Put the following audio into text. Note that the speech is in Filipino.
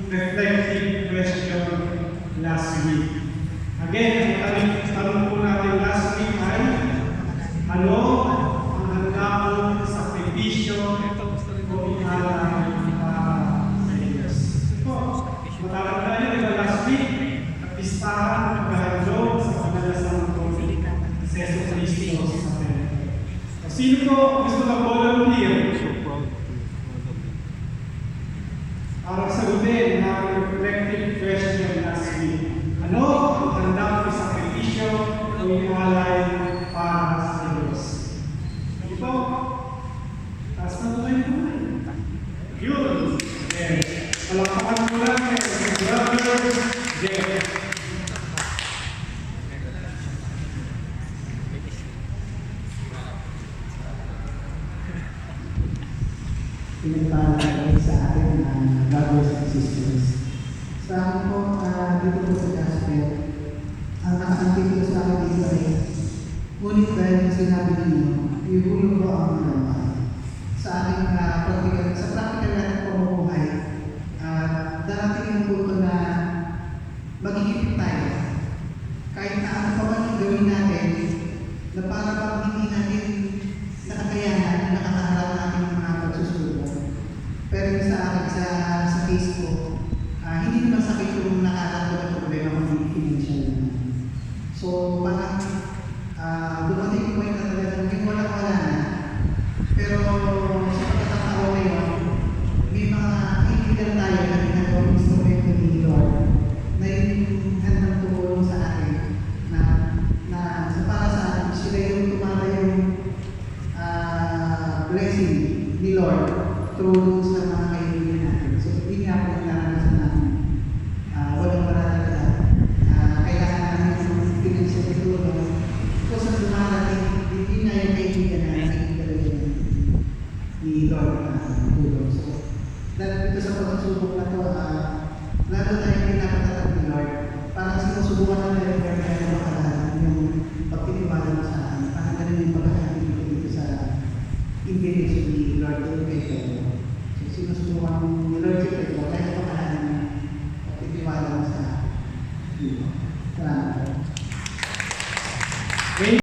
reflective question last week. Again, ang tanong po natin last week ay, ano ang handa mo sa sakripisyo o inalay para sa Diyos? Ito, matatanda niyo, diba last week, listahan ng paghahandog sa paglalasang ko sa Yesu Cristo sa atin. Sino po gusto mag-volunteer para sagutin ang reflective question last week? Ano ang handa mo sa sakripisyo o inalay para sa Diyos? Ito, taas na ito kayo po. Yun. Okay. Palakpakan mo lang si Brother Jeff. Pinagpapalagay sa atin ang brothers and sisters. Sa akin po, dito po sa gospel, ang nakakantito sa akin dito ay, ngunit dahil yung sinabi ninyo, ihulog ko ang mga sa aking practical natin pamumuhay, darating yung punto na magigipit tayo. Kahit na ano pa man yung gawin natin, na para bang hindi natin nakakayanan, nakakaharap natin yung mga pagsusulong. Pero yung sa akin, sa case ko, hindi naman sakit yung nakaharap ng problema kung financial naman. So, parang dumating yung point na talaga yung wala na. Pero sa pagkakataon ngayon, may mga kaibigan tayo na ginagawang instrumento ni Lord na yung handang tumulong sa atin na para sa atin, sila yung tumata yung blessing ni Lord through sa mga kaibigan natin. So, hindi nga po naranasan namin. Walang talaga. Kailangan namin yung financial tulong. So, sa dumarating, hindi na yung kaibigan natin ni Lord tulong. So, dahil dito sa pagsubok na ito, lalo tayong pinapatatag ni Lord. Parang sinusubukan natin